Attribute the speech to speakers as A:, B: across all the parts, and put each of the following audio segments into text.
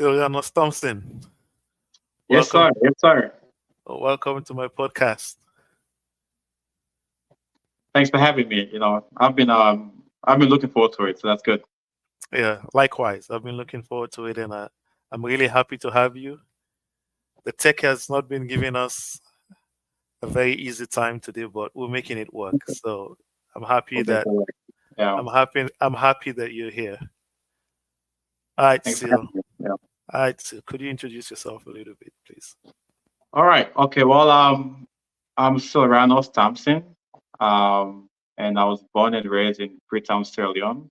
A: Cilranus Thompson.
B: Yes,
A: Welcome,
B: sir. Yes, sir.
A: welcome to my podcast.
B: Thanks for having me. I've been looking forward to it, so that's good.
A: Yeah, likewise. I've been looking forward to it, and I'm really happy to have you. The tech has not been giving us a very easy time today, but we're making it work. So I'm happy
B: We'll make
A: that
B: it work. Yeah.
A: I'm happy that you're here. All right,
B: Thanks for
A: Sil.
B: having me. Yeah.
A: All right, Sil. Could you introduce yourself a little bit, please?
B: All right. Okay. Well, I'm Cilranus Thompson, um, and I was born and raised in Freetown, Sierra Leone.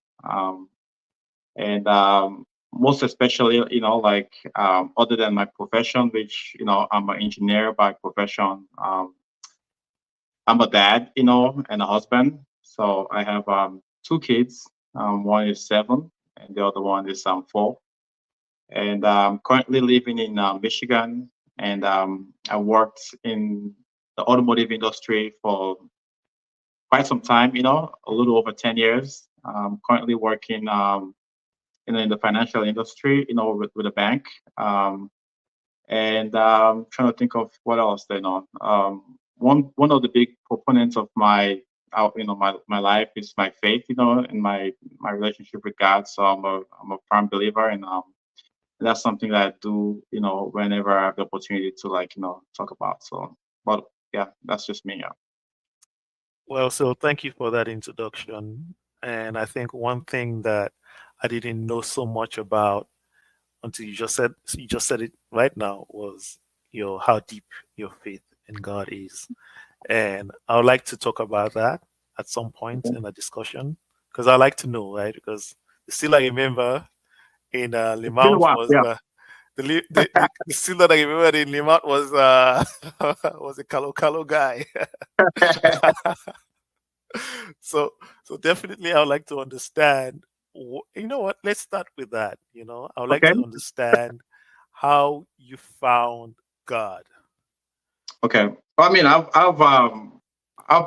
B: And most especially, other than my profession, which I'm an engineer by profession. I'm a dad, and a husband. So I have two kids. One is 7, and the other one is 4. And I'm currently living in Michigan. And I worked in the automotive industry for quite some time. A little over 10 years. Currently working in the financial industry. With a bank. And trying to think of what else. One of the big proponents of my life is my faith. And my relationship with God. So I'm a firm believer, and that's something that I do. Whenever I have the opportunity to talk about. So, but yeah, that's just me. Yeah.
A: Well, so thank you for that introduction. And I think one thing that I didn't know so much about until you just said it right now was your how deep your faith in God is. And I would like to talk about that at some point
B: Okay.
A: in the discussion because I like to know, right? Because still I remember in
B: It's been a
A: Limount
B: while.
A: was
B: Yeah.
A: the still that I remember in Limount was was a Kalo Kalo guy. so so definitely I would like to understand. You know what? Let's start with that. I would like
B: Okay.
A: to understand how you found God.
B: Okay. Well, I mean, I've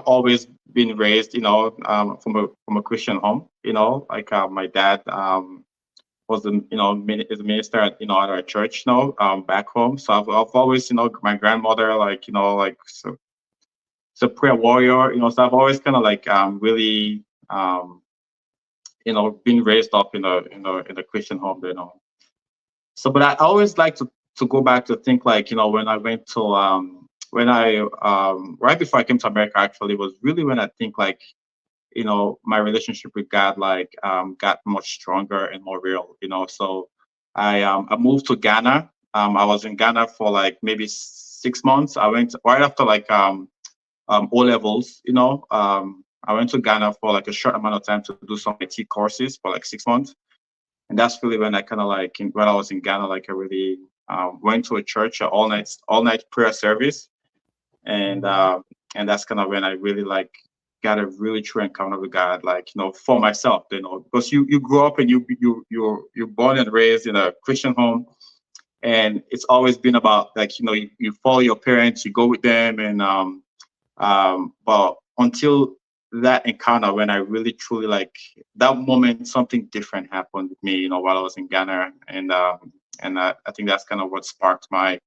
B: always been raised, from a Christian home. Like my dad was is a minister at at our church, back home. So I've always, my grandmother, so prayer warrior. So I've always kind of really been raised up in a Christian home. So, but I always like to go back to think, when I went to when I right before I came to America, actually was really when I think my relationship with God got much stronger and more real. So I moved to Ghana. I was in Ghana for maybe 6 months. I went right after O levels. I went to Ghana for a short amount of time to do some IT courses for 6 months, and that's really when I kind of when I was in Ghana, I really went to a church, an all night prayer service, and
A: Mhm.
B: uh, and that's kind of when I really got a really true encounter with God, for myself, because you grow up and you're born and raised in a Christian home, and it's always been about you follow your parents, you go with them, and but until that encounter when I really truly that moment, something different happened with me, while I was in Ghana, and I think that's kind of what sparked my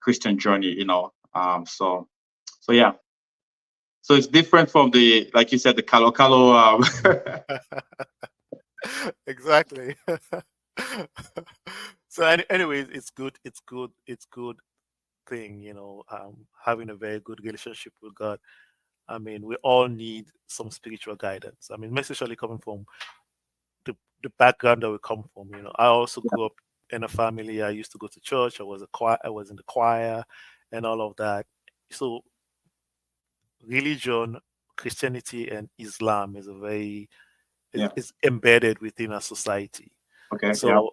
B: Christian journey, so yeah, so it's different from the like you said the Kalo Kalo.
A: Exactly. So, anyways, it's good. It's good. It's good thing, having a very good relationship with God. I mean, we all need some spiritual guidance. I mean, especially coming from the, the background that we come from. I also grew up in a family. I used to go to church. I was in the choir, and all of that. So, religion, Christianity, and Islam is a very
B: Yeah.
A: is embedded within our society.
B: Okay. Yeah.
A: So,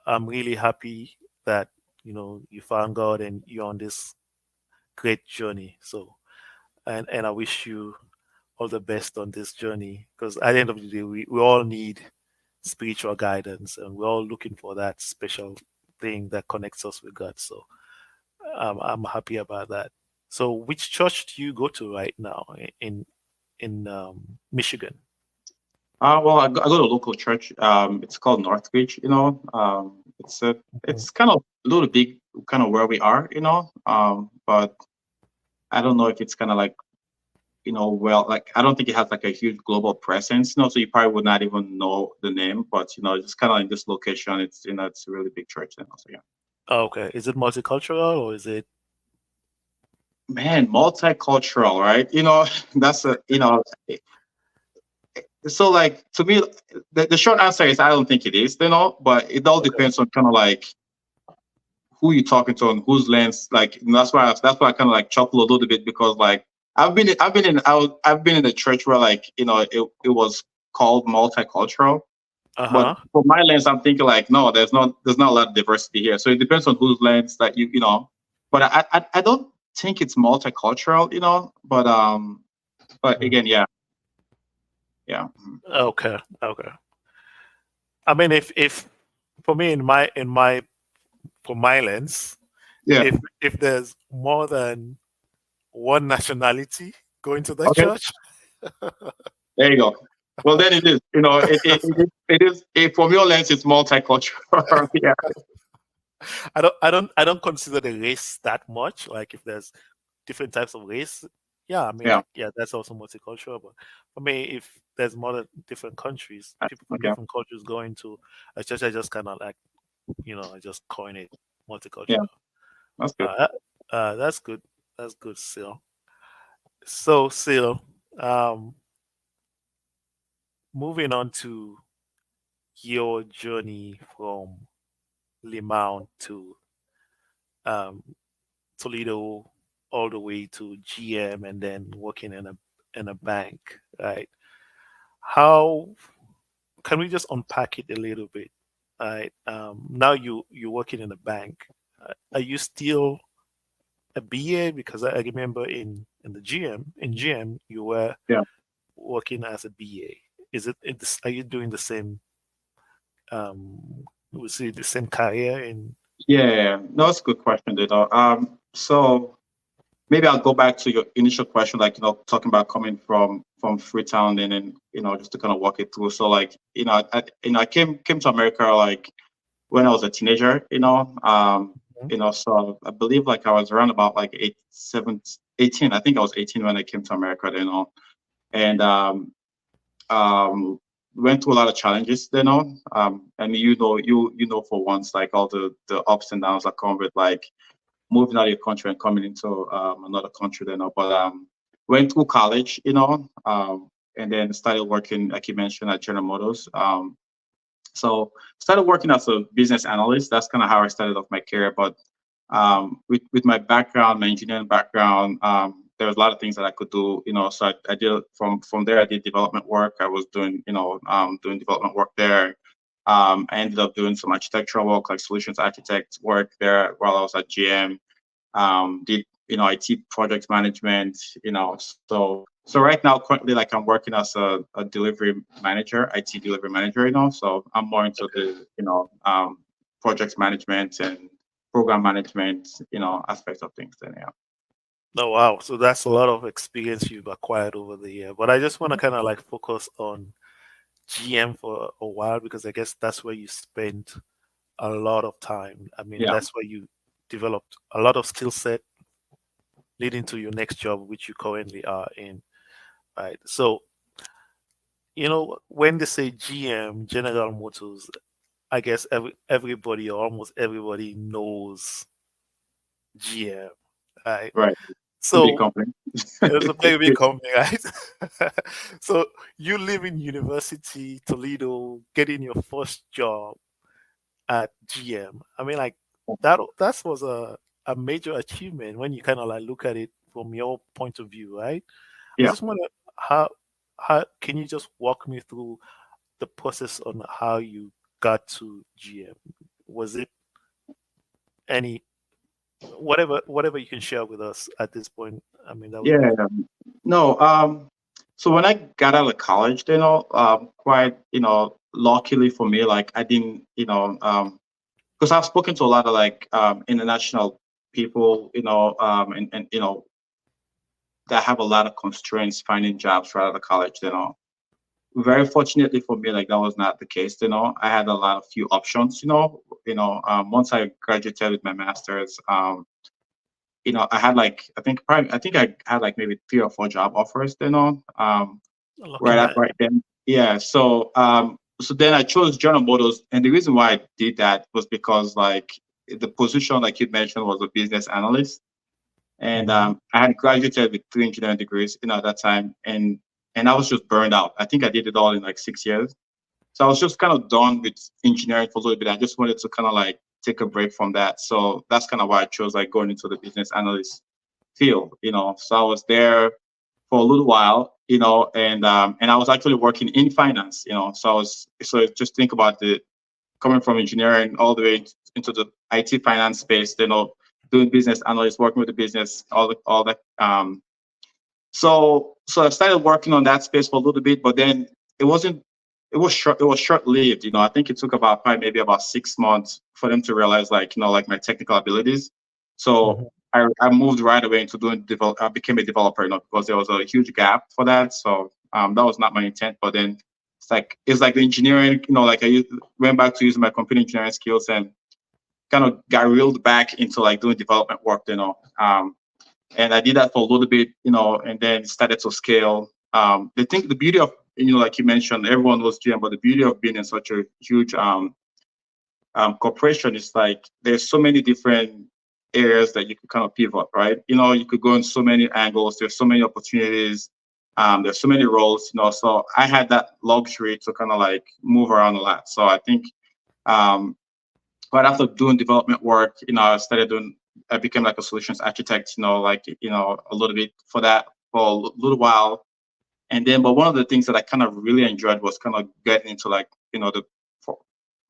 A: I'm really happy that you found God and you're on this great journey. So, and I wish you all the best on this journey because at the end of the day, we all need spiritual guidance and we're all looking for that special thing that connects us with God. So I'm happy about that. So which church do you go to right now in Michigan?
B: I go to a local church. It's called Northridge.
A: Mhm.
B: It's kind of a little big, kind of where we are. But I don't know if it's kind of like well, like I don't think it has like a huge global presence. So you probably would not even know the name. But just kind of in this location, it's a really big church. So yeah,
A: Okay. Is it multicultural or is it?
B: man, multicultural, right? That's a so like to me, the short answer is I don't think it is. But it all
A: Okay.
B: depends on kind of like who you're talking to and whose lens. Like that's why I kind of like chuckle a little bit because like I've been in a church where like it was called multicultural, but
A: Uh-huh.
B: from my lens I'm thinking like no, there's not a lot of diversity here. So it depends on whose lens that but I don't think it's multicultural, but
A: Mhm.
B: again, yeah, yeah,
A: Okay. Okay. I mean, if for me in my from my lens,
B: yeah.
A: if there's more than one nationality going to the
B: Okay,
A: church,
B: there you go. Well, then it is. From your lens, it's multicultural. Yeah,
A: I don't consider the race that much. Like if there's different types of race, yeah, I mean
B: yeah.
A: like yeah, that's also multicultural. But for me, if there's more than different countries, people from
B: Okay,
A: different cultures going to a church, I just kind of like I just coin it
B: yeah,
A: multicultural.
B: that's good.
A: Uh, that's good. That's good, Sil. So, Sil, um, moving on to your journey from Limount to um, Toledo, all the way to GM, and then working in a bank, right? How can we just unpack it a little bit? Right. Now you're working in a bank. Are you still a BA? Because I remember in the GM you were
B: Yeah,
A: working as a BA. Are you doing the same we see the same career in
B: yeah. No, that's a good question, Data. So maybe I'll go back to your initial question, like talking about coming from Freetown and then just to kind of walk it through. So like I came to America like when I was a teenager. So I believe like I was around about like 18. I think I was 18 when I came to America. And um, went through a lot of challenges, and for once, like all the ups and downs that come with like moving out of your country and coming into another country, but went through college, and then started working, like you mentioned, at General Motors. So started working as a business analyst. That's kind of how I started off my career. But with my background, my engineering background, there was a lot of things that I could do. So I did from there. I did development work. I was doing doing development work there. I ended up doing some architectural work, like solutions architect work there while I was at GM. Did IT project management. So right now currently like I'm working as a delivery manager, IT delivery manager. So I'm more into
A: okay.
B: the project management and program management aspects of things. Then yeah.
A: Oh wow, so that's a lot of experience you've acquired over the year. But I just want to kind of like focus on GM for a while because I guess that's where you spent a lot of time. I mean,
B: Yeah.
A: that's where you developed a lot of skill set leading to your next job, which you currently are in, right? So, when they say GM, General Motors, I guess everybody or almost everybody knows GM, right?
B: Right. It's a big
A: So
B: company.
A: it's a very big company, right? So you live in University, Toledo, getting your first job at GM. I mean, like that was a major achievement when you kind of like look at it from your point of view, right? I
B: Yeah.
A: just wonder how can you just walk me through the process on how you got to GM? Was it any whatever you can share with us at this point? I mean, that would
B: Yeah.
A: be
B: No. So when I got out of college, quite luckily for me, like I didn't, because I've spoken to a lot of like international people, and that have a lot of constraints finding jobs right out of college. very fortunately for me, like that was not the case. I had a lot of few options. Once I graduated with my master's, I had like I think I had like maybe 3 or 4 job offers.
A: Lucky
B: Right
A: man.
B: right then. Yeah. So then I chose General Motors, and the reason why I did that was because like the position, like you mentioned, was a business analyst, and
A: Hmm.
B: I had graduated with 3 engineering degrees, at that time, and I was just burned out. I think I did it all in like 6 years. So I was just kind of done with engineering for a little bit. I just wanted to kind of like take a break from that. So that's kind of why I chose like going into the business analyst field. So I was there for a little while, and I was actually working in finance. So just think about the coming from engineering all the way into the IT finance space, doing business analyst, working with the business, all that. So I started working on that space for a little bit, but then it wasn't. It was short lived. I think it took about probably maybe about 6 months for them to realize like my technical abilities. So
A: Hmm.
B: I moved right away into doing develop. I became a developer, because there was a huge gap for that. So that was not my intent. But then it's like the engineering. Like went back to using my computer engineering skills and kind of got reeled back into like doing development work. And I did that for a little bit, and then started to scale. The beauty of, like you mentioned, everyone was GM, but the beauty of being in such a huge corporation is like there's so many different areas that you could kind of pivot, right? You could go in so many angles. There's so many opportunities. There's so many roles. So I had that luxury to kind of like move around a lot. So I think um, right after doing development work, I became like a solutions architect, a little bit for that for a little while. And then, but one of the things that I kind of really enjoyed was kind of getting into like, the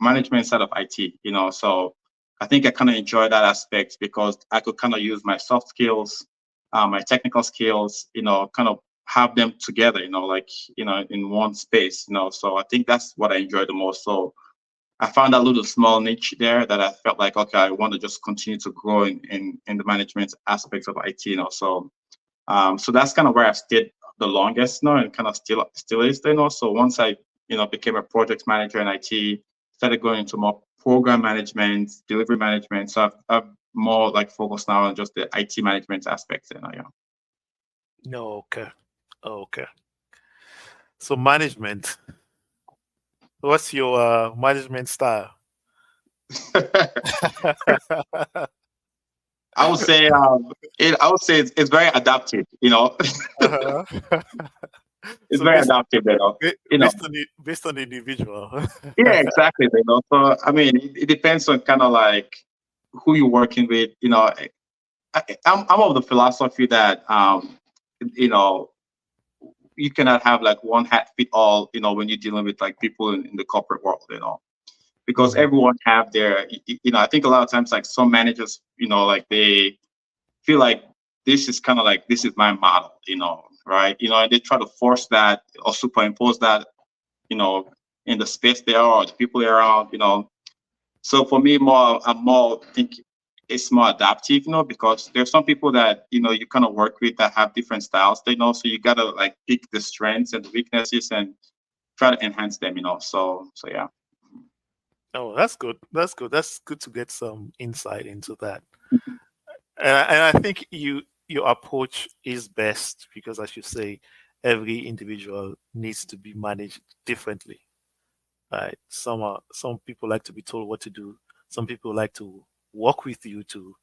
B: management side of IT. So I think I kind of enjoyed that aspect because I could kind of use my soft skills, my technical skills, kind of have them together, in one space. So I think that's what I enjoyed the most. So I found that little small niche there that I felt like, okay, I want to just continue to grow in the management aspects of IT. So that's kind of where I've stayed the longest now, and kind of still is. So once I became a project manager in IT, started going into more program management, delivery management. So I've more like focused now on just the IT management aspects. Yeah.
A: No, okay. Okay. So management. What's your management style?
B: I would say it's very adaptive.
A: Uh-huh.
B: It's
A: So
B: very
A: based
B: adaptive. You know.
A: based on the individual.
B: Yeah, exactly. So I mean, it depends on kind of like who you're working with. I'm of the philosophy that you know you cannot have like one hat fit all. When you're dealing with like people in the corporate world. Because
A: Mhm.
B: everyone have I think a lot of times like some managers, like they feel like this is my model. Right? And they try to force that or superimpose that, you know, in the space they are or the people they're around. So for me, I'm more think it's more adaptive, because there's some people that you kind of work with that have different styles, so you gotta like pick the strengths and the weaknesses and try to enhance them. So yeah.
A: Oh, that's good. That's good. That's good to get some insight into that. And I think your approach is best because, as you say, every individual needs to be managed differently. Right? Some people like to be told what to do. Some people like to work with you to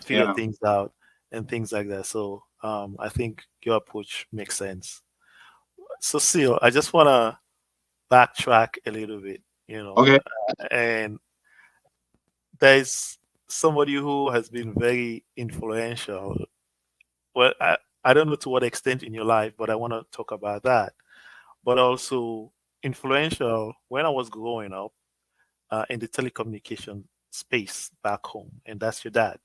A: figure
B: Yeah.
A: things out and things like that. So I think your approach makes sense. So, Seal, I just want to backtrack a little bit,
B: Okay.
A: and there's somebody who has been very influential. Well, I don't know to what extent in your life, but I want to talk about that. But also influential when I was growing up in the telecommunication space back home, and that's your dad,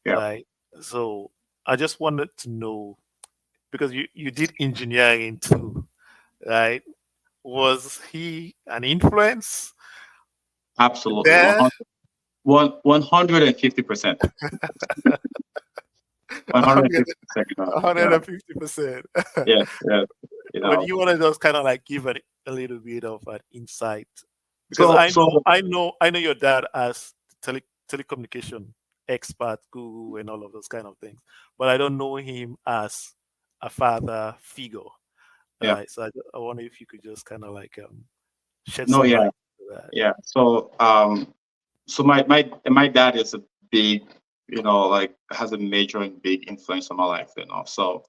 B: Yeah.
A: right? So I just wanted to know because you did engineering too, right? Was he an influence
B: Absolutely.
A: there?
B: 150%. 150%. Yeah.
A: 150%.
B: Yes. Yes. you
A: But
B: know.
A: you want to just kind of like give it a little bit of an insight, because
B: So,
A: I know your dad as telecommunication expert, guru, and all of those kind of things, but I don't know him as a father figure. All
B: yeah,
A: right, so I wonder if you could just kind of like shed
B: no,
A: some
B: yeah,
A: light to that.
B: yeah. So my dad is a big, like has a major and big influence on my life, So,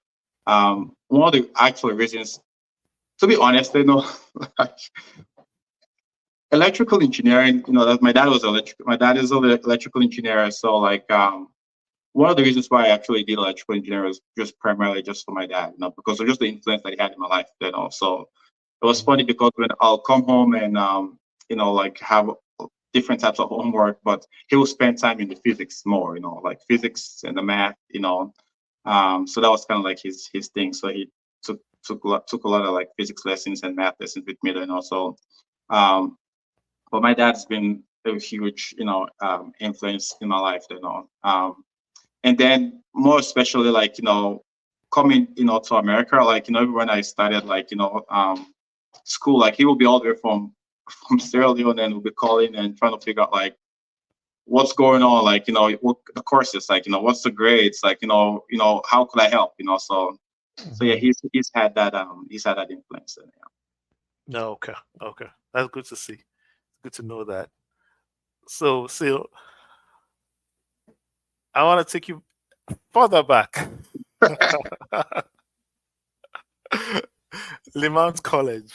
B: one of the actual reasons, to be honest, like electrical engineering, that my dad was my dad is an electrical engineer, so like one of the reasons why I actually did electrical engineering was just primarily just for my dad, because of just the influence that he had in my life, So it was
A: Mhm.
B: funny because when I'll come home and like have different types of homework, but he will spend time in the physics more, like physics and the math, So that was kind of like his thing. So he took a lot of like physics lessons and math lessons with me, So um, but my dad's been a huge, influence in my life, and then more especially like coming to America, like when I started like school, like he will be all the way from Sierra Leone and we'll be calling and trying to figure out like what's going on, like what the courses, like what's the grades, like how could I help, so yeah,
A: Mhm.
B: he's had that influence.
A: No, okay, okay, that's good to see. Good to know that. So I want to take you further back. Limount College,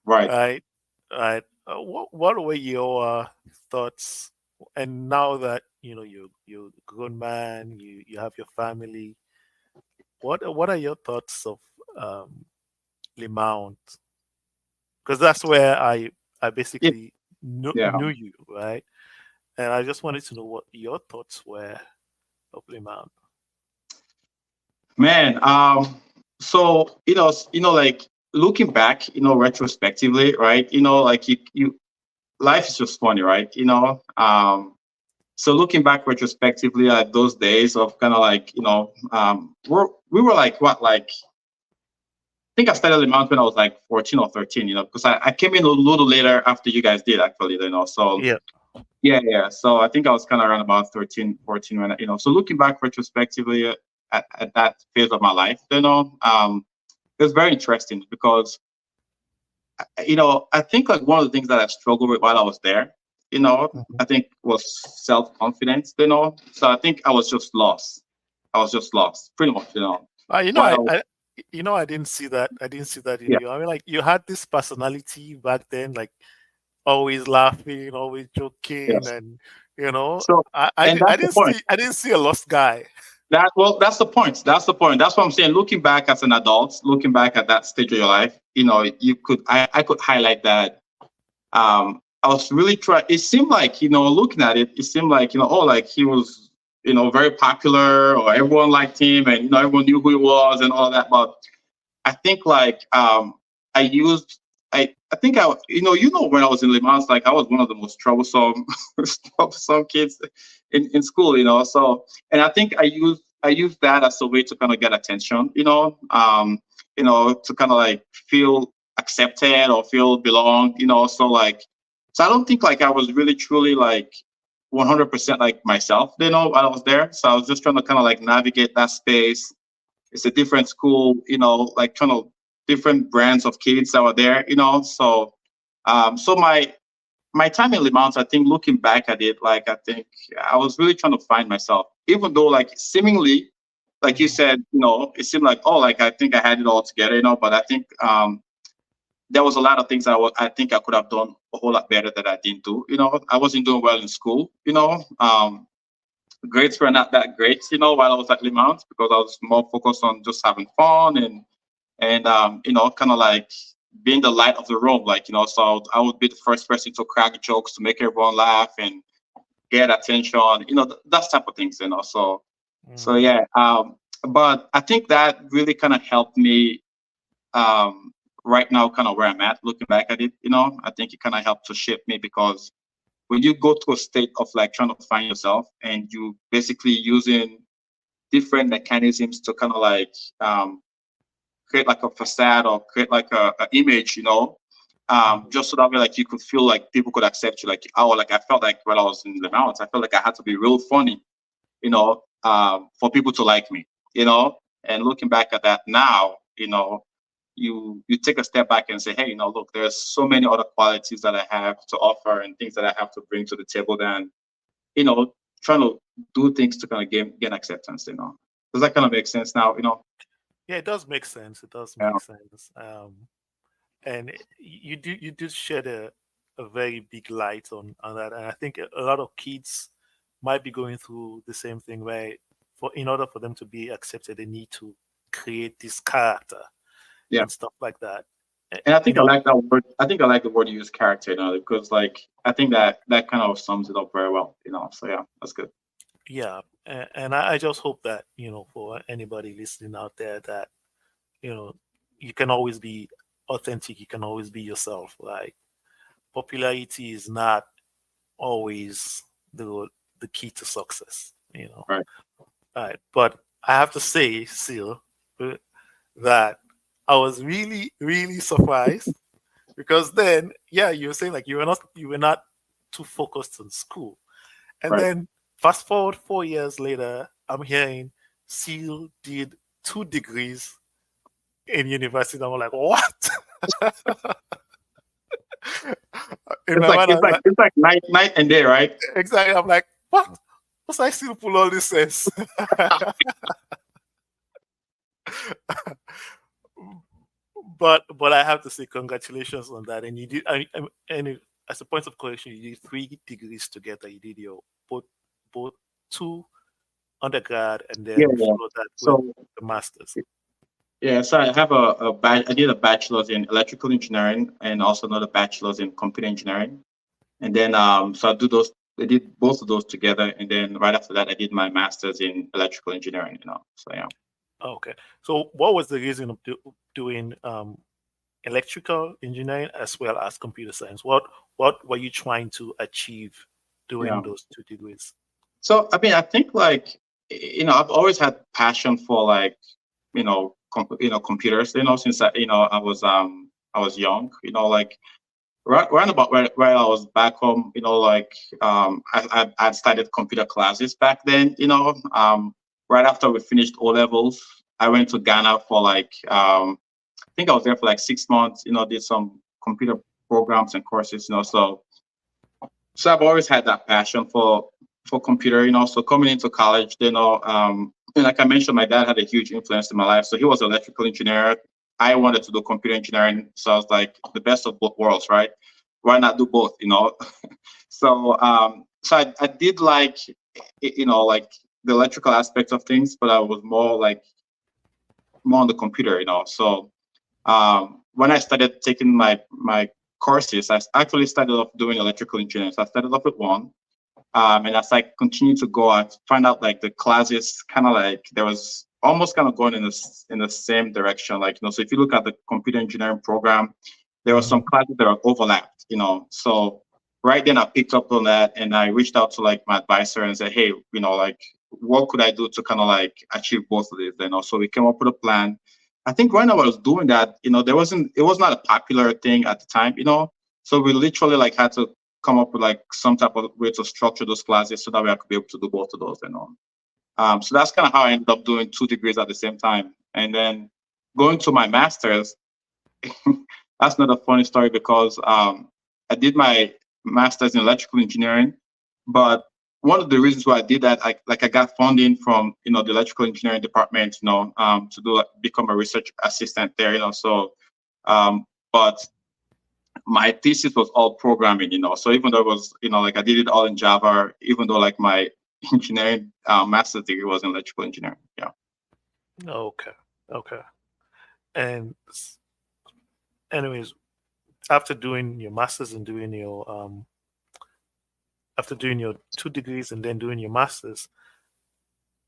B: Right.
A: right? Right. What were your thoughts? And now that you're a grown man, you have your family. What are your thoughts of um, Limount? Because that's where I
B: Yeah.
A: basically
B: Yeah.
A: knew you, right? And I just wanted to know what your thoughts were of Limount.
B: Man, so like looking back, retrospectively, right? Like you life is just funny, right? So looking back retrospectively at those days of kind of like, we were like what, like I think I started the mount when I was like 14 or 13, because I came in a little later after you guys did actually, So
A: Yeah.
B: yeah, yeah. So I think I was kind of around about 13, 14 when so looking back retrospectively at that phase of my life, it was very interesting because I think like one of the things that I struggled with while I was there,
A: Mhm.
B: I think was self-confidence, So I think I was just lost. I was just lost, pretty much,
A: You know,
B: while I was,
A: I didn't see that. I didn't see that in
B: yeah,
A: you. I mean, like you had this personality back then, like always laughing, always joking,
B: yes.
A: and
B: So, and that's the point.
A: I didn't see a lost guy.
B: That's the point. That's the point. That's what I'm saying. Looking back as an adult, looking back at that stage of your life, I could highlight that. I was really trying. It seemed like, looking at it, it seemed like, oh, like he was, very popular, or everyone liked him, and everyone knew who he was and all of that. But I think like I used I think when I was in Limans, like I was one of the most troublesome troublesome kids in school, So, and I think I used that as a way to kind of get attention, to kind of like feel accepted or feel belonged, So like, so I don't think like I was really truly like 100% like myself, while I was there. So I was just trying to kind of like navigate that space. It's a different school, like kind of different brands of kids that were there, So, so my time in Limount, I think looking back at it, like I think I was really trying to find myself, even though like seemingly, like you
A: Mhm.
B: said, it seemed like, oh, like I think I had it all together, But I think there was a lot of things I think I could have done a whole lot better that I didn't do. I wasn't doing well in school, grades were not that great, while I was at Limount, because I was more focused on just having fun and kind of like being the light of the room, like so I would be the first person to crack jokes to make everyone laugh and get attention, that type of things, So
A: Mm.
B: yeah, but I think that really kind of helped me right now, kind of where I'm at, looking back at it, I think it kind of helped to shape me because when you go to a state of like trying to find yourself and you basically using different mechanisms to kind of like create like a facade or create like a image,
A: Mhm.
B: just so that way like you could feel like people could accept you. Like like I felt like when I was in the mountains, I felt like I had to be real funny, for people to like me, And looking back at that now, you take a step back and say, hey, look, there's so many other qualities that I have to offer and things that I have to bring to the table than, you know, trying to do things to kind of gain acceptance. Does that kind of make sense now?
A: Yeah, it does make sense. It does
B: Yeah,
A: make sense. And you did shed a very big light on that, and I think a lot of kids might be going through the same thing where, for in order for them to be accepted, they need to create this character
B: yeah.
A: and stuff like that.
B: And I
A: You
B: think I
A: know,
B: like that word. I think I like the word you use, character, because like I think that kind of sums it up very well. So yeah, that's good.
A: yeah, and I just hope that for anybody listening out there that you know you can always be authentic, you can always be yourself. Like, popularity is not always the the key to success.
B: Right.
A: All right, but I have to say, Seal, uh, that I was really, really surprised because then, yeah, you were saying like you were not too focused on school, and
B: Right.
A: then fast forward 4 years later, I'm hearing Seal did 2 degrees in university. And I'm like, what? In
B: It's
A: my
B: like
A: mind, I
B: it's
A: was
B: like
A: like,
B: it's like night and day, right?
A: exactly. I'm like, what? What's I still pull all this sense? But I have to say congratulations on that. And you did, as a point of correction, you did 3 degrees together. You did your both two undergrad, and
B: Yeah,
A: then
B: yeah.
A: followed that with
B: So
A: the masters.
B: yeah, so I have I did a bachelor's in electrical engineering and also another bachelor's in computer engineering. And then so I did both of those together, and then right after that I did my master's in electrical engineering. So yeah.
A: Okay. So what was the reason of doing electrical engineering as well as computer science? What were you trying to achieve doing
B: Yeah.
A: those 2 degrees?
B: So I mean, I think like I've always had passion for like computers. Since I was young. Like right about where I was back home. Like I started computer classes back then. Right after we finished O levels, I went to Ghana for like I think I was there for like 6 months. Did some computer programs and courses. So I've always had that passion for computer. So coming into college, and like I mentioned, my dad had a huge influence in my life. So he was an electrical engineer. I wanted to do computer engineering. So I was like, the best of both worlds, right? Why not do both? So I did like, like the electrical aspect of things, but I was more on the computer. So when I started taking my courses, I actually started off doing electrical engineering. So I started off with one, and as I continued to go, I find out like the classes kind of like there was almost kind of going in the same direction. Like so if you look at the computer engineering program, there were some
A: Hmm.
B: classes that are overlapped. So right then I picked up on that and I reached out to like my advisor and said, hey, like what could I do to kind of like achieve both of these? So we came up with a plan. I think when I was doing that, it was not a popular thing at the time. So we literally like had to come up with like some type of way to structure those classes so that way I could be able to do both of those. So that's kind of how I ended up doing 2 degrees at the same time. And then going to my master's, that's not a funny story because I did my master's in electrical engineering, but one of the reasons why I did that, I got funding from the electrical engineering department, to become a research assistant there. But my thesis was all programming. So even though it was, like I did it all in Java, even though like my engineering master's degree was in electrical engineering. Yeah.
A: Okay. Okay. And anyways, after doing your masters and doing your after doing your 2 degrees and then doing your masters,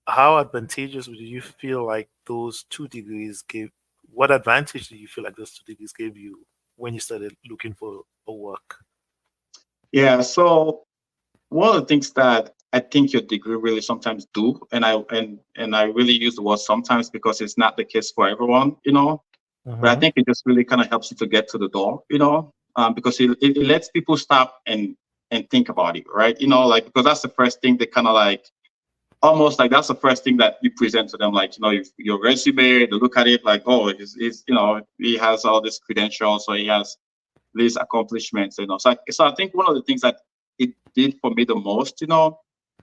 A: how advantageous would you feel like those 2 degrees gave? What advantage do you feel like those 2 degrees gave you when you started looking for a work?
B: Yeah. So one of the things that I think your degree really sometimes do, and I really use the word sometimes because it's not the case for everyone. but I
A: Mm-hmm.
B: think it just really kind of helps you to get to the door, because it lets people stop and think about it, right? Like, because that's the first thing they kind of like, almost like that's the first thing that you present to them, like, your resume, they look at it like, oh, he has all these credentials, so he has these accomplishments, so I think one of the things that it did for me the most,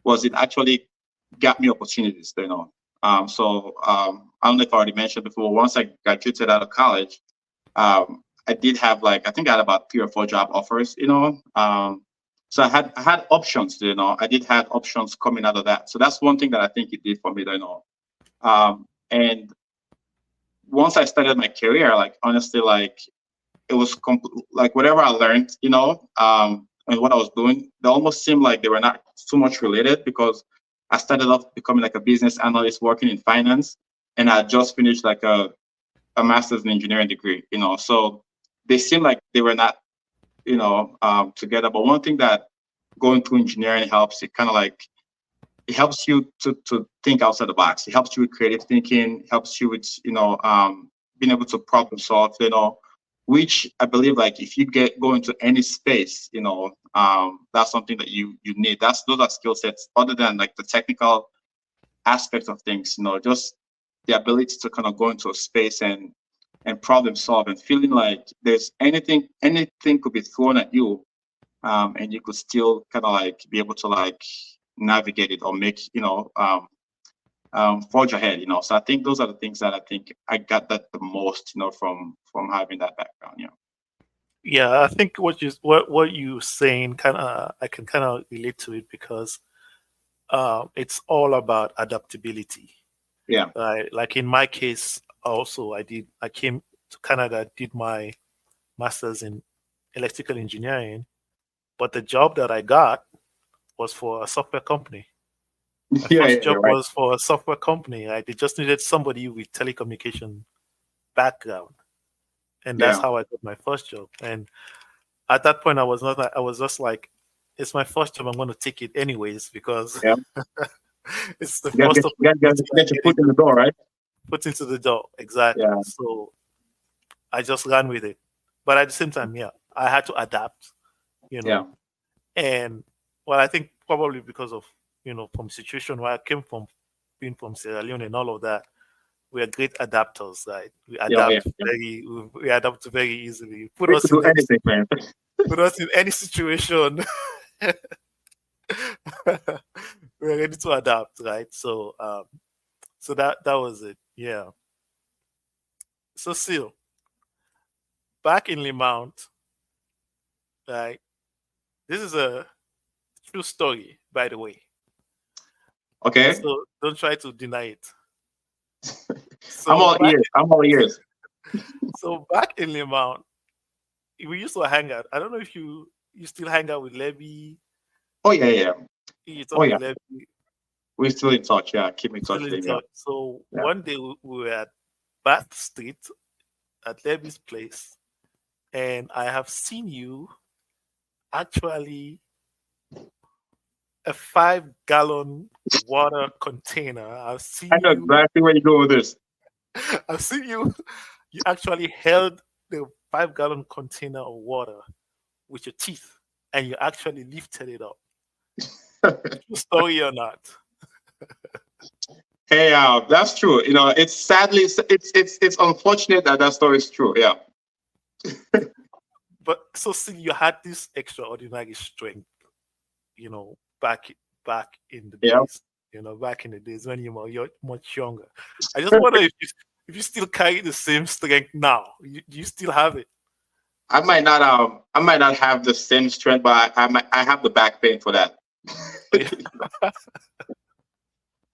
B: was it actually got me opportunities, I don't know if I already mentioned before, once I graduated out of college, I did have, like, I think I had about 3 or 4 job offers, so I had options, I did have options coming out of that. So that's one thing that I think it did for me, and once I started my career, like, honestly, like, it was like whatever I learned, and what I was doing, they almost seemed like they were not too much related, because I started off becoming like a business analyst working in finance, and I just finished like a master's in engineering degree, so they seemed like they were not, together. But one thing that going through engineering helps, it helps you to think outside the box. It helps you with creative thinking, helps you with, being able to problem solve, which I believe, like, if you go into any space, that's something that you need. Those are skill sets other than like the technical aspects of things, just the ability to kind of go into a space and problem solve, and feeling like there's anything could be thrown at you, and you could still kind of like be able to like navigate it, or make, forge ahead, so I think those are the things that I think I got that the most, from having that background.
A: Yeah, I think what you saying kind of I can kind of relate to it because it's all about adaptability,
B: Yeah.
A: right? Like in my case, also I came to Canada, did my master's in electrical engineering, but the job that I got was for a software company. My
B: Yeah,
A: first
B: yeah,
A: job
B: you're right.
A: was for a software company. Right? They just needed somebody with telecommunication background, and that's
B: Yeah.
A: how I got my first job. And at that point, I was not. I was just like, it's my first job. I'm going to take it anyways because
B: Yeah.
A: it's the
B: You gotta
A: first opportunity I
B: get your
A: get
B: foot in
A: into
B: the door, right?
A: put into the door. Exactly.
B: Yeah.
A: So I just ran with it. But at the same time, yeah, I had to adapt. You
B: Yeah.
A: know, and well, I think probably because of from situation where I came from, being from Sierra Leone and all of that, we are great adapters, right? We
B: Yeah. Yeah.
A: adapt
B: Yeah.
A: we adapt very easily.
B: We could do anything, man.
A: Put us in any situation, we're ready to adapt, right? So that was it. Yeah. So still back in Limount, right? This is a true story, by the way.
B: Okay.
A: So don't try to deny it.
B: I'm
A: So
B: all
A: back
B: ears. I'm all ears.
A: so back in Limount, we used to hang out. I don't know if you still hang out with Levy.
B: Oh yeah, yeah.
A: You
B: Oh
A: talk
B: yeah.
A: with Levy,
B: We're still in touch. Yeah. Keep in touch
A: still
B: with
A: in
B: him. Yeah.
A: touch. So
B: Yeah.
A: one day we were at Bath Street at Levy's place, and I have seen you actually a 5 gallon water container.
B: I know exactly where you go with this.
A: I've seen you. You actually held the 5 gallon container of water with your teeth, and you actually lifted it up. True story or not?
B: Hey, that's true. It's sadly, it's unfortunate that that story is true. Yeah.
A: But so see, you had this extraordinary strength, back in the
B: Yeah.
A: days, back in the days when you're much younger. I just wonder if you still carry the same strength now. Do you still have it?
B: I might not have the same strength, but I have the back pain for that.
A: Yeah.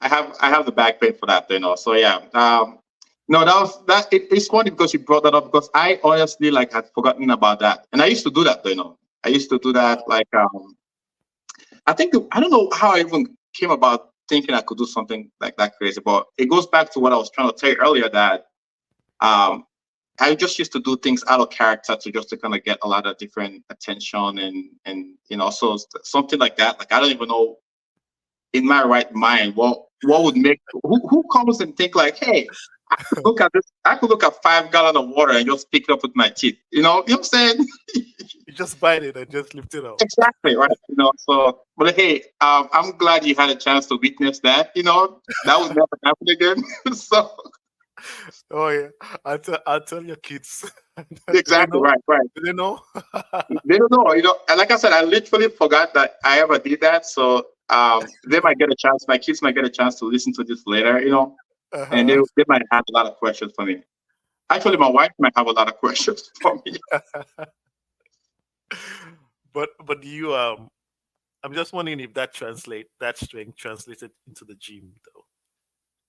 B: I have the back pain for that, So yeah. No, it's funny because you brought that up, because I honestly like had forgotten about that, and I used to do that, I used to do that, like, I don't know how I even came about thinking I could do something like that crazy, but it goes back to what I was trying to tell you earlier, that um I just used to do things out of character to kind of get a lot of different attention, and so something like that. Like, I don't even know in my right mind what would make, who comes and think like, hey. Look at this. I could look at 5 gallons of water and just pick it up with my teeth. You know what I'm saying?
A: You just bite it and just lift it up.
B: Exactly, right. So, but hey, I'm glad you had a chance to witness that. That would never happen again. So,
A: Oh yeah, I'll tell your kids. Do they
B: exactly,
A: know?
B: right, right.
A: Do they know?
B: They don't know. And like I said, I literally forgot that I ever did that. So, they might get a chance. My kids might get a chance to listen to this later. And
A: Uh-huh.
B: they might have a lot of questions for me. Actually, my
A: Uh,
B: wife might have a lot of questions for me.
A: but do you I'm just wondering if that strength translated into the gym though.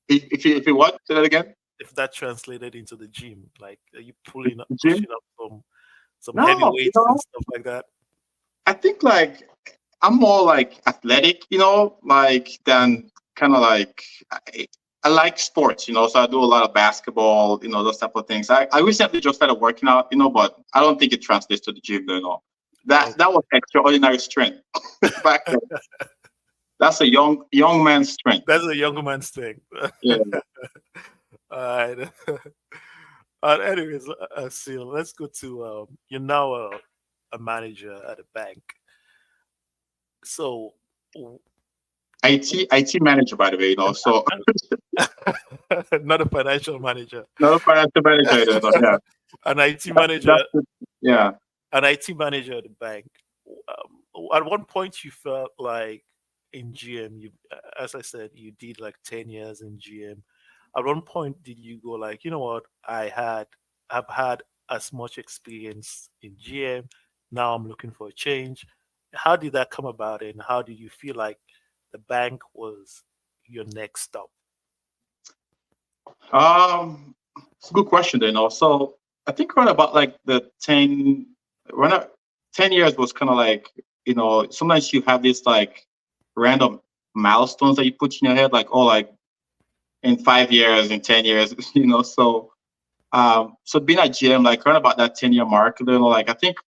B: If you what, say that again.
A: If that translated into the gym, like are you pulling up,
B: Jim?
A: pushing up some heavy
B: No,
A: weights and stuff like that?
B: I think like I'm more like athletic, like
A: Mhm.
B: than kind of like I like sports, so I do a lot of basketball, those type of things. I recently just started working out, but I don't think it translates to the gym, That was extraordinary strength back then. That's a young man's strength.
A: That's a young man's thing.
B: Yeah.
A: All right. Anyways, Seal, let's go to you're now a manager at a bank. So, w-
B: IT manager, by the way, so
A: not a financial manager,
B: not a financial manager, yeah.
A: an IT
B: That's
A: manager,
B: it. Yeah.
A: an IT manager at the bank. At one point, you felt like in GM, as I said, you did like 10 years in GM. At one point, did you go like, you know what? I've had as much experience in GM. Now I'm looking for a change. How did that come about, and how did you feel like the bank was your next stop?
B: It's a good question, So I think around about like the 10 years was kind of like, sometimes you have this like random milestones that you put in your head, like, oh, like in 5 years, in 10 years, so being at GM, like around about that 10-year mark, like I think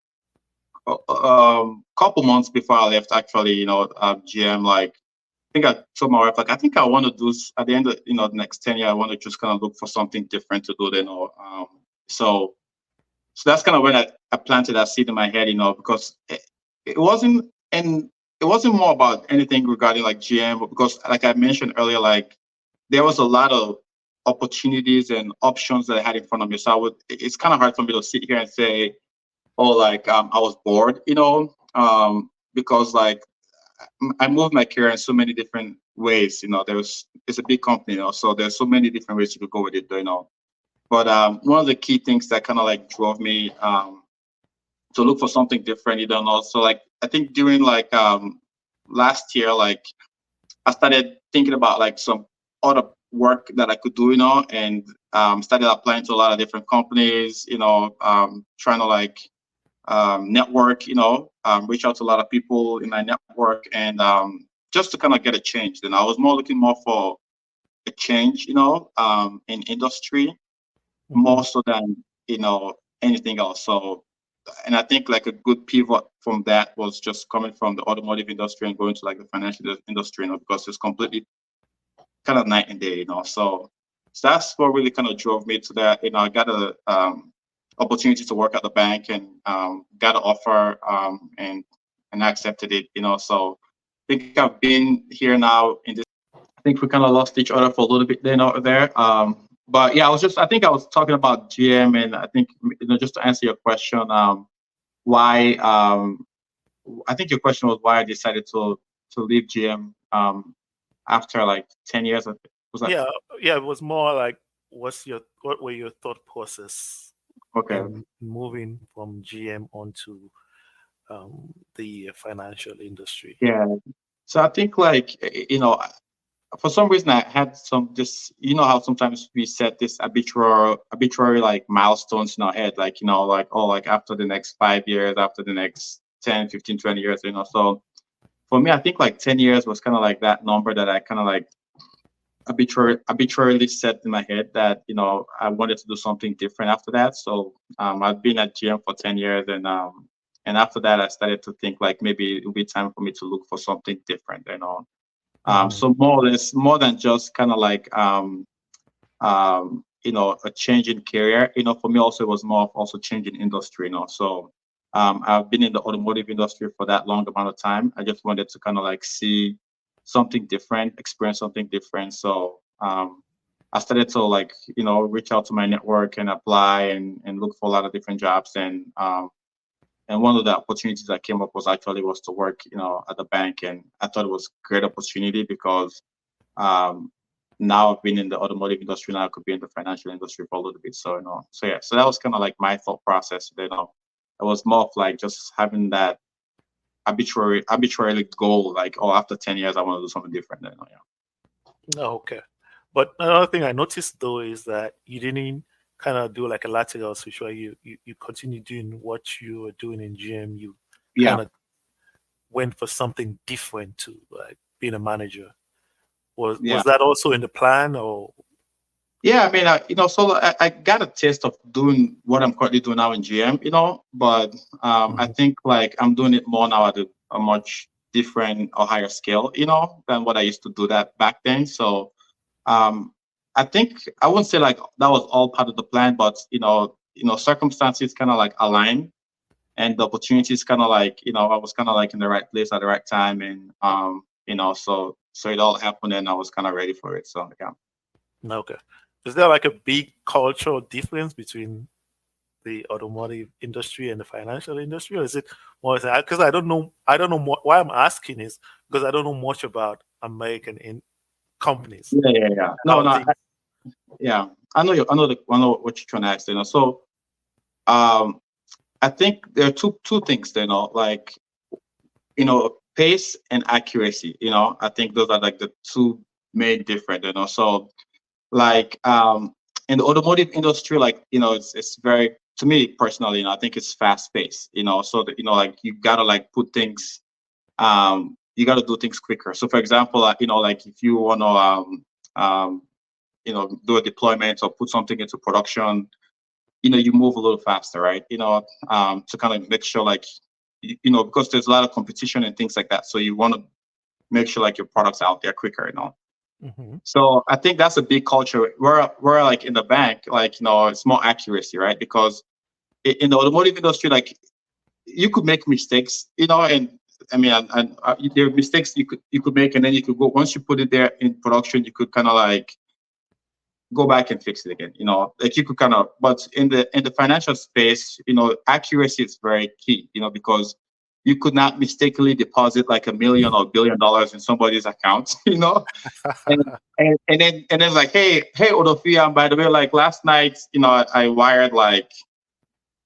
B: couple months before I left, actually, GM, like I think I told my wife, like, I think I want to do at the end of the next 10 years, I want to just kind of look for something different to do. So that's kind of when I planted that seed in my head, because it wasn't and it wasn't more about anything regarding like GM, but because like I mentioned earlier, like there was a lot of opportunities and options that I had in front of me. So it's kind of hard for me to sit here and say, oh, like I was bored, because like I moved my career in so many different ways. It's a big company, so there's so many different ways you could go with it. But one of the key things that kind of like drove me to look for something different, So like I think during like last year, like I started thinking about like some other work that I could do, and started applying to a lot of different companies, trying to like network, reach out to a lot of people in my network, and just to kind of get a change. Then I was more looking more for a change, in industry
A: Hmm.
B: more so than anything else. So, and I think like a good pivot from that was just coming from the automotive industry and going to like the financial industry, because it's completely kind of night and day, So that's what really kind of drove me to that. I got a opportunity to work at the bank, and got an offer, and I accepted it. So I think I've been here now in this. I think we kind of lost each other for a little bit there. But yeah, I think I was talking about GM, and I think just to answer your question, why I think your question was why I decided to leave GM after like 10 years. Was that
A: Yeah, yeah. It was more like, what were your thought process
B: okay?
A: in moving from GM onto the financial industry?
B: Yeah. So I think like for some reason I had some just how sometimes we set this arbitrary like milestones in our head, like like, oh, like after the next 5 years, after the next 10, 15, 20 years, so for me I think like 10 years was kind of like that number that I kind of like arbitrarily set in my head that I wanted to do something different after that. So I've been at GM for 10 years, and after that I started to think like maybe it would be time for me to look for something different,
A: Hmm.
B: so more or less, more than just kind of like a change in career. For me also it was more of also change in industry. So I've been in the automotive industry for that long amount of time. I just wanted to kind of like see something different, experience something different. So I started to like reach out to my network and apply and look for a lot of different jobs. And one of the opportunities that came up was to work at the bank, and I thought it was a great opportunity because um, now I've been in the automotive industry. Now I could be in the financial industry for a little bit. So so yeah, so that was kind of like my thought process. It was more of like just having that arbitrarily goal, like, oh, after 10 years I want to do something different. Yeah.
A: Oh, okay. But another thing I noticed though is that you didn't kind of do like a lateral switch where you continue doing what you were doing in gym. You
B: Yeah.
A: kind of went for something different to like being a manager. Was
B: Yeah.
A: that also in the plan or?
B: Yeah, I mean, so I got a taste of doing what I'm currently doing now in GM, but I
A: Mhm.
B: think like I'm doing it more now at a much different or higher scale, than what I used to do that back then. So um, I think I wouldn't say like that was all part of the plan, but circumstances kind of like aligned, and the opportunities kind of like I was kind of like in the right place at the right time, and so it all happened, and I was kind of ready for it. So yeah.
A: Okay. Is there like a big cultural difference between the automotive industry and the financial industry, or is it more? Because I don't know why I'm asking is because I don't know much about American companies
B: Yeah, yeah, yeah.
A: and
B: No,
A: how
B: no,
A: things.
B: yeah. I know what you're trying to ask. So, um, I think there are two things. Like pace and accuracy. I think those are like the two main different. So like in the automotive industry, like it's very, to me personally, I think it's fast paced. So that like you gotta like put things, you gotta do things quicker. So for example, like if you wanna um do a deployment or put something into production, you move a little faster, right? To kind of make sure like because there's a lot of competition and things like that, so you want to make sure like your products out there quicker.
A: Hmm.
B: So I think that's a big culture. We're like in the bank, like it's more accuracy, right? Because in the automotive industry, like you could make mistakes, and I mean, and there are mistakes you could make, and then you could go, once you put it there in production, you could kind of like go back and fix it again. Like you could kind of, but in the financial space, accuracy is very key. Because you could not mistakenly deposit like $1 million or $1 billion in somebody's account. And then like, hey, Odofia, by the way, like last night, I wired like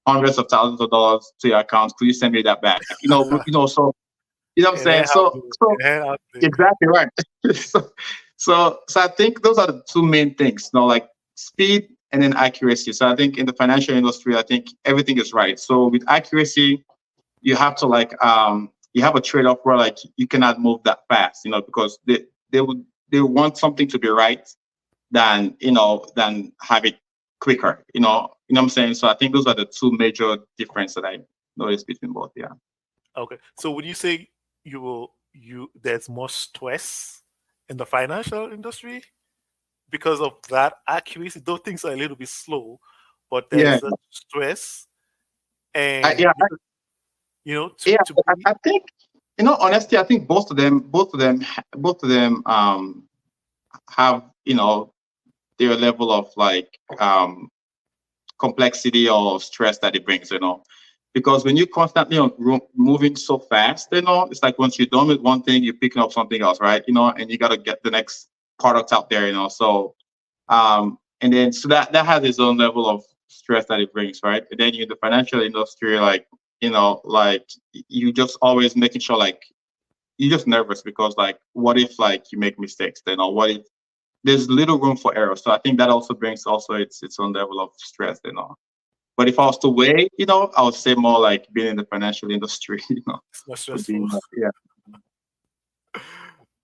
B: hundreds of thousands of dollars to your account. Could you send me that back? So what I'm
A: It
B: saying.
A: ain't
B: So
A: happening.
B: so
A: It ain't happening.
B: exactly right. so, so I think those are the two main things, like speed and then accuracy. So I think in the financial industry, I think everything is right. So with accuracy, you have to like you have a trade-off where like you cannot move that fast, because they want something to be right than have it quicker. You know what I'm saying? So I think those are the two major difference that I noticed between both. Yeah.
A: Okay. So would you say there's more stress in the financial industry because of that accuracy? Though things are a little bit slow, but
B: Yeah.
A: there's the stress and
B: Yeah.
A: because
B: Yeah.
A: to
B: I,
A: be
B: I think, honestly, I think both of them have their level of like complexity or stress that it brings. Because when you constantly moving so fast, it's like once you're done with one thing, you're picking up something else, right? And you got to get the next product out there. So and then so that has its own level of stress that it brings, right? And then in the financial industry, like like you just always making sure like you're just nervous because like what if like you make mistakes then, or what if there's little room for error. So I think that also brings also its own level of stress, but if I was to weigh, I would say more like being in the financial industry,
A: it's more
B: would be
A: stressful.
B: yeah.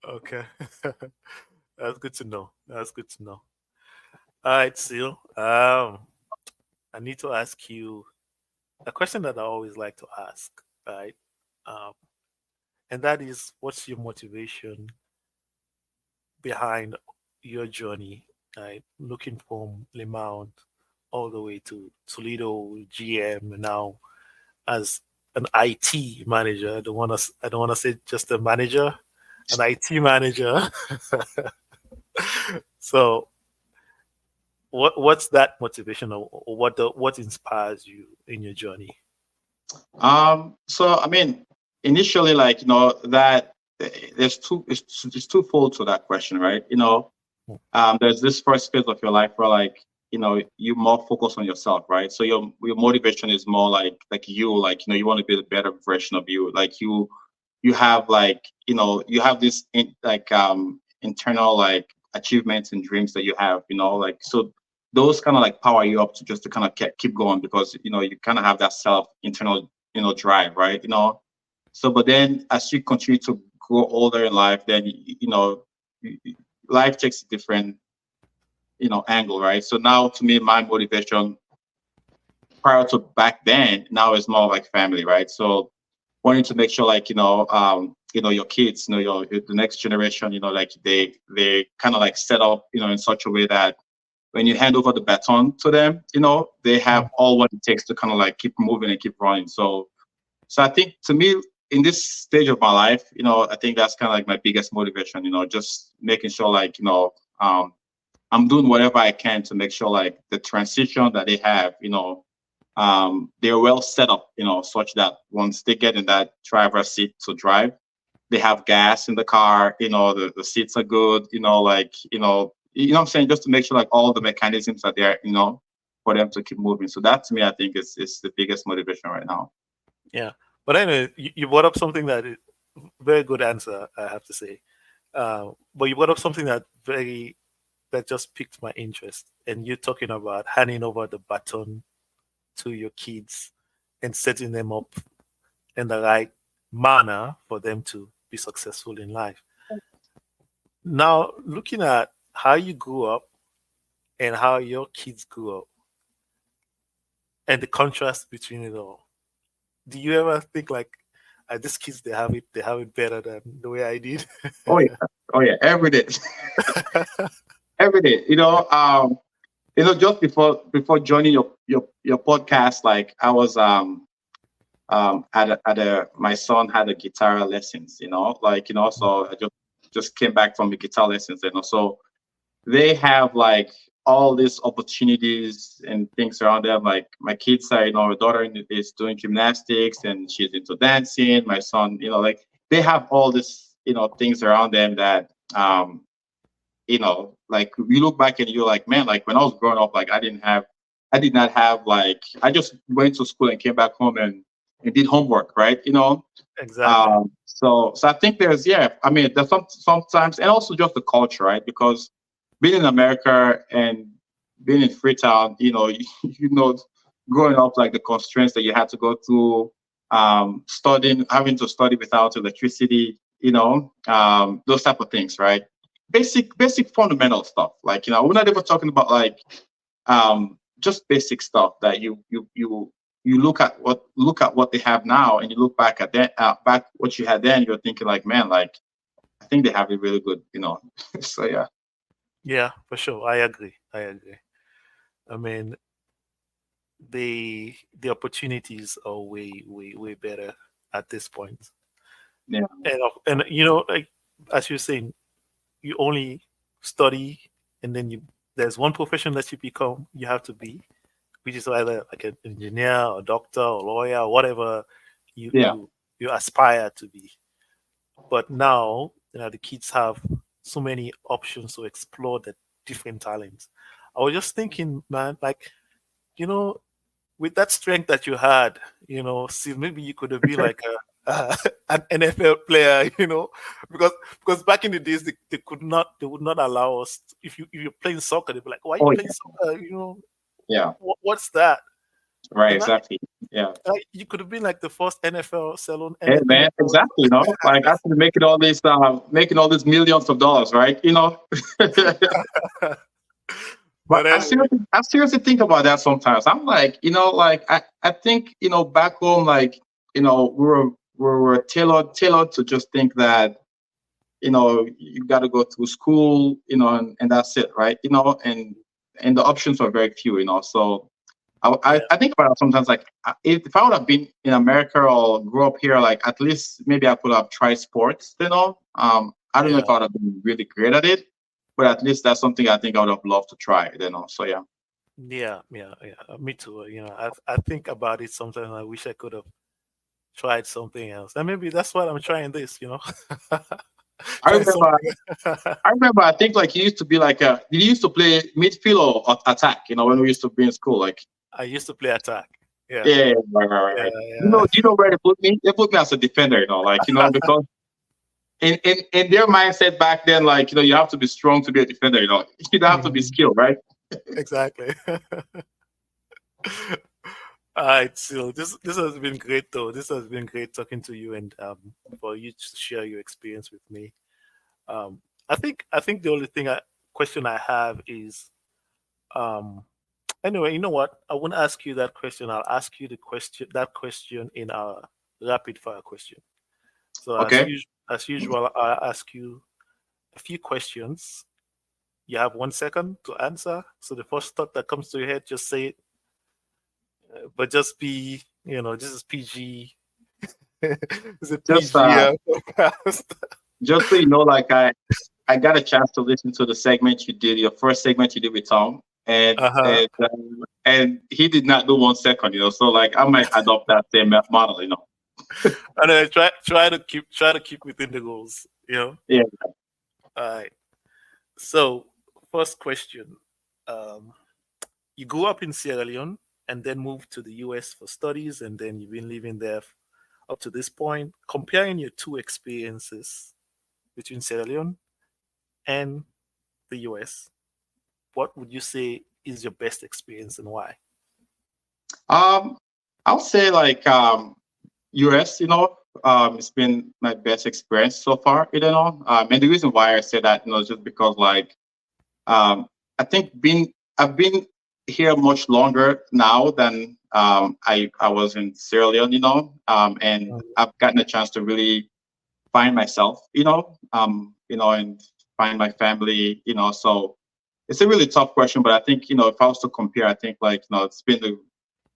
A: Okay. That's good to know. That's good to know. All right, Seal. I need to ask you a question that I always like to ask, right? Um, and that is, what's your motivation behind your journey? right? Looking from Limount all the way to Toledo, GM, and now as an IT manager. I don't want to say just a manager, an IT manager. So what's that motivation, or what inspires you in your journey?
B: So I mean, initially, like that there's it's twofold to that question, right? There's this first phase of your life where like you more focus on yourself, right? So your motivation is more like you want to be the better version of you, like you have like you have this internal like achievements and dreams that you have, like so those kind of like power you up to just to kind of keep going because you kind of have that self internal drive, right? So but then as you continue to grow older in life, then y- y- life takes a different angle, right? So now to me my motivation prior to back then now is more like family, right? So wanting to make sure like your kids, the next generation, like they kind of like set up in such a way that when you hand over the baton to them, they have all what it takes to kind of like keep moving and keep running. So I think to me in this stage of my life, I think that's kind of like my biggest motivation, just making sure like I'm doing whatever I can to make sure like the transition that they have, they're well set up, such that once they get in that driver's seat to drive, they have gas in the car, the seats are good, what I'm saying, just to make sure like all the mechanisms are there, for them to keep moving. So that to me, I think is the biggest motivation right now.
A: Yeah, but anyway, you brought up something that is very good answer, I have to say. But you brought up something that just piqued my interest, and you're talking about handing over the baton to your kids and setting them up in the right manner for them to be successful in life. Now, looking at how you grew up and how your kids grew up and the contrast between it all, do you ever think like, these kids they have it better than the way I did?
B: Oh yeah, oh yeah, every day, every day. Just before joining your podcast, like I was at a my son had a guitar lessons, so I just came back from the guitar lessons, so they have like all these opportunities and things around them. Like my kids are, my daughter is doing gymnastics and she's into dancing. My son, like they have all this, things around them that like you look back and you're like, man, like when I was growing up, like I did not have like I just went to school and came back home and did homework, right?
A: Exactly.
B: So I think I mean, there's sometimes, and also just the culture, right? Because being in America and being in Freetown, you know, growing up, like the constraints that you had to go through, having to study without electricity, those type of things, right? Basic fundamental stuff. Like, we're not even talking about like just basic stuff that you look at what they have now and you look back at that back what you had then, you're thinking like, man, like I think they have it really good. So yeah.
A: Yeah, for sure. I agree. I agree. I mean, the opportunities are way better at this point.
B: Yeah.
A: And like as you're saying, you only study, and then there's one profession that you have to be, which is either like an engineer or doctor or lawyer or whatever you
B: Yeah.
A: you you aspire to be. But now, the kids have so many options to explore the different talents. I was just thinking, man, like, you know, with that strength that you had, see, maybe you could have been like an NFL player, because back in the days they would not allow us if you're playing soccer, they'd be like, why are you
B: Oh
A: playing
B: yeah.
A: soccer?
B: Yeah.
A: What's that?
B: Right.
A: Imagine,
B: Exactly. Yeah.
A: you could have been like the first NFL salon
B: Hey man,
A: NFL.
B: exactly. Like after making all these millions of dollars, right? But
A: But anyway,
B: I seriously think about that sometimes. I'm like, like I think, back home, like, we were tailored to just think that you got to go through school, and that's it, right? And the options are very few, so
A: Yeah,
B: I think about it sometimes, like, if I would have been in America or grew up here, like, at least maybe I could have tried sports, I don't know
A: yeah,
B: if I would have been really great at it, but at least that's something I think I would have loved to try, so yeah.
A: yeah, yeah, yeah. Me too. I think about it sometimes. I wish I could have tried something else, and maybe that's why I'm trying this.
B: I
A: Trying
B: remember
A: something.
B: I think, like, you used to be like you used to play midfield or attack, when we used to be in school, like.
A: I used to play attack. Yeah,
B: Yeah, right, right, right,
A: yeah,
B: right.
A: yeah.
B: Do you know where they put me? They put me as a defender, like, because in their mindset back then, like, you have to be strong to be a defender, you don't have to be
A: Mhm.
B: skilled, right?
A: Exactly. All right, so this has been great though. This has been great talking to you and for you to share your experience with me. Um, I think the only question I have is um anyway, you know what? I won't ask you that question. I'll ask you that question in our rapid fire question. So
B: Okay.
A: as usual, I'll ask you a few questions. You have 1 second to answer. So the first thought that comes to your head, just say it. But just be, this is PG. It's a
B: Just
A: PG podcast.
B: just so you know, like, I got a chance to listen to the segment you did, your first segment you did with Tom, and
A: Uh-huh.
B: and he did not do 1 second, so, like, I might adopt that same model.
A: And then try to keep within the rules.
B: Yeah.
A: All right. So first question. Um, you grew up in Sierra Leone and then moved to the US for studies, and then you've been living there up to this point. Comparing your two experiences between Sierra Leone and the US, what would you say is your best experience and why?
B: Um, I'll say, like, US, it's been my best experience so far, and the reason why I say that, is just because, like, I think I've been here much longer now than I was in Sierra Leone, and
A: Mm.
B: I've gotten a chance to really find myself, and find my family, so it's a really tough question, but I think, if I was to compare, I think, like, it's been a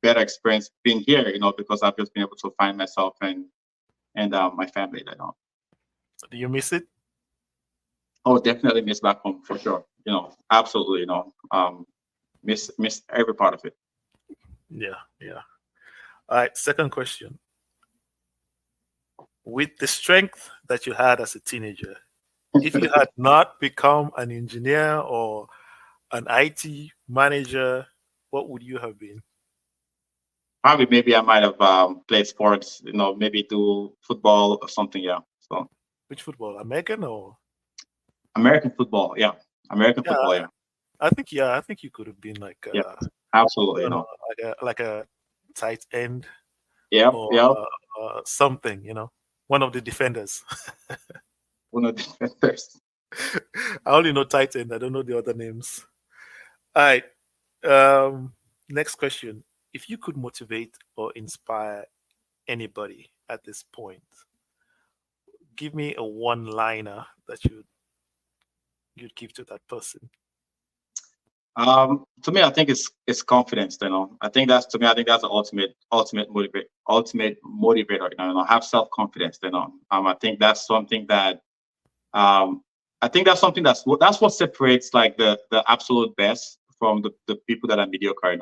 B: better experience being here, because I've just been able to find myself and my family,
A: Do you miss it?
B: Oh, definitely miss back home for sure. Absolutely. Miss every part of it.
A: Yeah, yeah. All right, second question. With the strength that you had as a teenager, if you had not become an engineer or an IT manager, what would you have been?
B: Probably maybe I might have played sports. Maybe do football or something. Yeah. So
A: Which football? American or?
B: American football. Yeah. American
A: Yeah,
B: football. Yeah.
A: I think you could have been like
B: Yeah. Absolutely.
A: I don't know, like a tight end
B: Yep.
A: or
B: Yep.
A: something, one of the defenders.
B: One of the defenders.
A: I only know tight end. I don't know the other names. All right. Um, Next question. If you could motivate or inspire anybody at this point, give me a one-liner that you'd give to that person.
B: To me, I think it's confidence. I think that's to me. I think that's the ultimate motivator. Have self confidence. I think that's something that Um, I think that's something that's what separates, like, the absolute best from the people that are mediocre.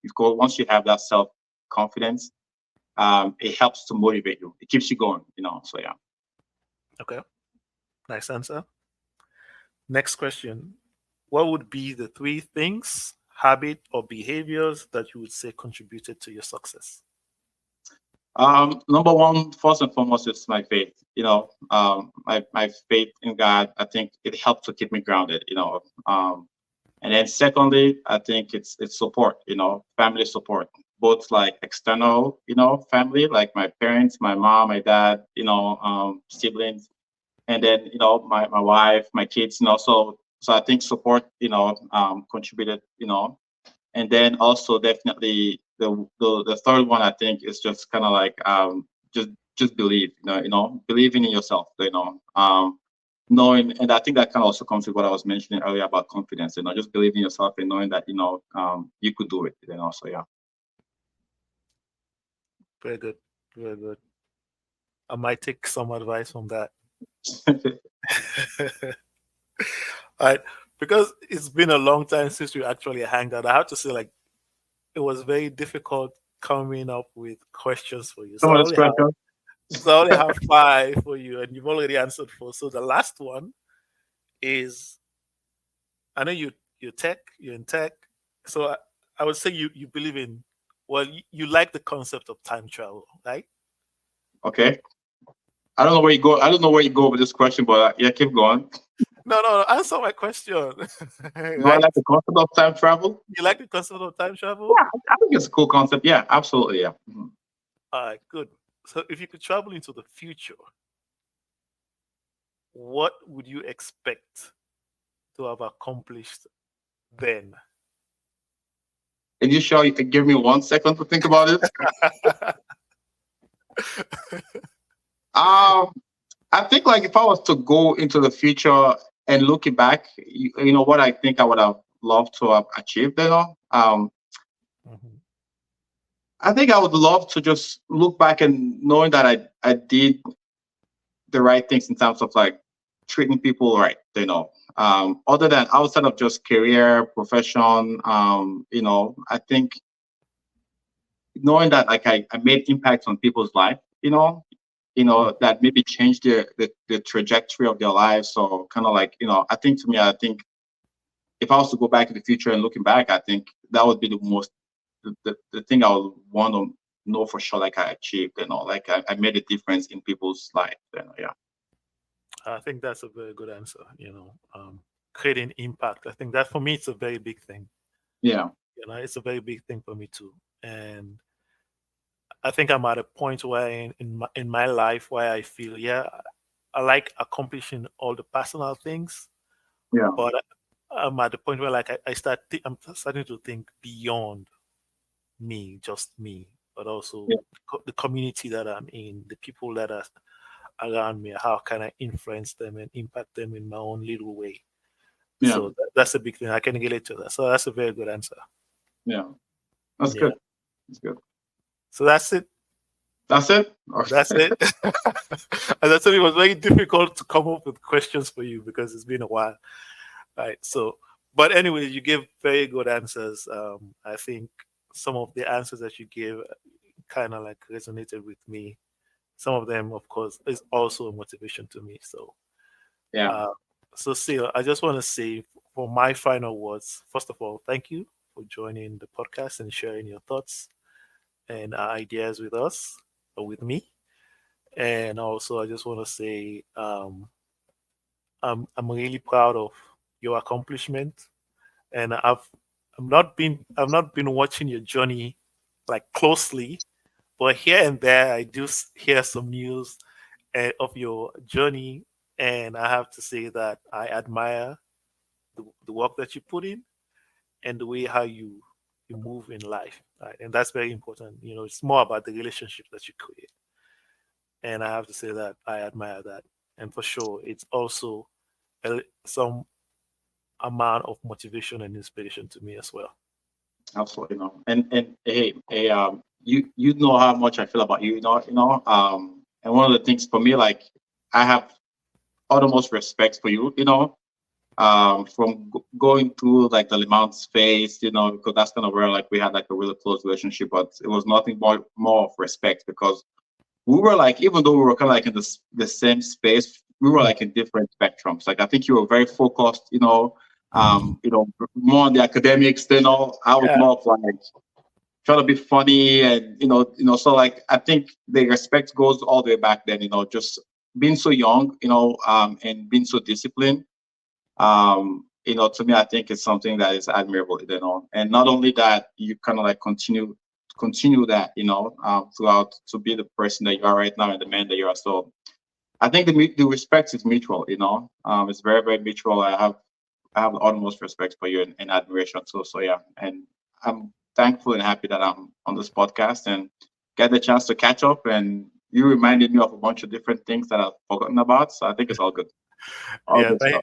B: Because once you have that self confidence, it helps to motivate you. It keeps you going. So yeah.
A: Okay. Nice answer. Next question. What would be the three things, habit, or behaviors that you would say contributed to your success?
B: Number one, first and foremost, is my faith. My faith in God. I think it helps to keep me grounded. And then secondly, I think it's support, family support, both, like, external, family, like my parents, my mom, my dad, siblings, and then, my wife, my kids, so I think support, contributed, and then also definitely the third one, I think, is just kind of like just believe, believing in yourself, knowing, and I think that kind of also comes with what I was mentioning earlier about confidence, just believing in yourself and knowing that, you could do it, so yeah.
A: Very good. Very good. I might take some advice from that. All right. Because it's been a long time since we actually hanged out. I have to say, like, it was very difficult coming up with questions for you.
B: Some of this question.
A: So I only have five for you, and you've already answered four. So the last one is, I know you're in tech. So I would say you believe in, well, you like the concept of time travel, right?
B: Okay. I don't know where you go. I don't know where you go with this question, but yeah, keep going.
A: No, no, no, answer my question.
B: Do I
A: Right?
B: like the concept of time travel?
A: You like the concept of time travel?
B: Yeah, I think it's a cool concept. Yeah, absolutely. Yeah. Mhm.
A: All right, good. So if you could travel into the future, what would you expect to have accomplished then?
B: And you sure you could give me 1 second to think about it? Um, I think like if I was to go into the future and looking back, what I think I would have loved to have achieved.
A: Mhm.
B: I think I would love to just look back and knowing that I did the right things in terms of like treating people right. Other than outside of just career, profession, I think knowing that like I made impacts on people's life,
A: Mm.
B: that maybe changed the trajectory of their lives. So kind of like, I think to me, I think if I was to go back to the future and looking back, I think that would be the thing I would want to know for sure, like I achieved, like I made a difference in people's life. Yeah.
A: I think that's a very good answer. Creating impact. I think that for me, it's a very big thing.
B: Yeah.
A: It's a very big thing for me too. And I think I'm at a point where in my life where I feel, yeah, I like accomplishing all the personal things,
B: Yeah.
A: but I'm at the point where like I'm starting to think beyond me, just me, but also
B: Yeah.
A: the community that I'm in, the people that are around me. How can I influence them and impact them in my own little way?
B: Yeah.
A: So that's a big thing. I can relate to that. So that's a very good answer.
B: Yeah. That's
A: Yeah.
B: good. That's good.
A: So that's it.
B: That's it.
A: That's it. As I said, it was very difficult to come up with questions for you because it's been a while. Right. So, but anyway, you gave very good answers. I think some of the answers that you gave kind of like resonated with me. Some of them, of course, is also a motivation to me. So,
B: Yeah.
A: uh, so Sil, I just want to say for my final words, first of all, thank you for joining the podcast and sharing your thoughts and ideas with us or with me. And also, I just want to say I'm really proud of your accomplishment, and I've not been watching your journey like closely, but here and there I do hear some news of your journey, and I have to say that I admire the work that you put in and the way how you move in life, right? And that's very important. It's more about the relationship that you create, and I have to say that I admire that, and for sure, it's also some amount of motivation and inspiration to me as well.
B: Absolutely. And hey, you know how much I feel about you. And one of the things for me, like I have utmost respect for you. From going through like the Limount phase, because that's kind of where like we had like a really close relationship, but it was nothing more of respect because we were like, even though we were kind of like in the same space, we were
A: Mm.
B: like in different spectrums. Like I think you were very focused, more on the academics. I was
A: Yeah,
B: more of like trying to be funny and so like I think the respect goes all the way back then. Just being so young, and being so disciplined. To me, I think it's something that is admirable. And not only that, you kind of like continue that, throughout to be the person that you are right now and the man that you are. So I think the respect is mutual. It's very very mutual. I have the utmost respect for you and admiration too. So yeah, and I'm thankful and happy that I'm on this podcast and get the chance to catch up. And you reminded me of a bunch of different things that I've forgotten about. So I think it's all good. All
A: Yeah,
B: good stuff.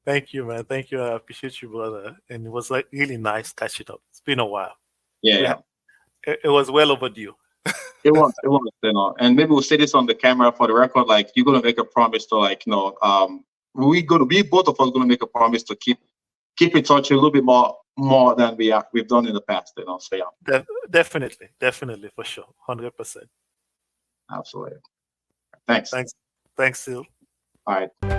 A: thank you, man. Thank you. I appreciate you, brother. And it was like really nice catching up. It's been a while.
B: Yeah,
A: We
B: yeah.
A: ha- it was well overdue.
B: It was, and maybe we'll say this on the camera for the record. Like, you're gonna make a promise to, like, we both of us gonna make a promise to keep in touch a little bit more than we've done in the past. So yeah,
A: Definitely, definitely, for sure, 100%.
B: absolutely. Thanks.
A: Thanks, thanks, Sil.
B: All right.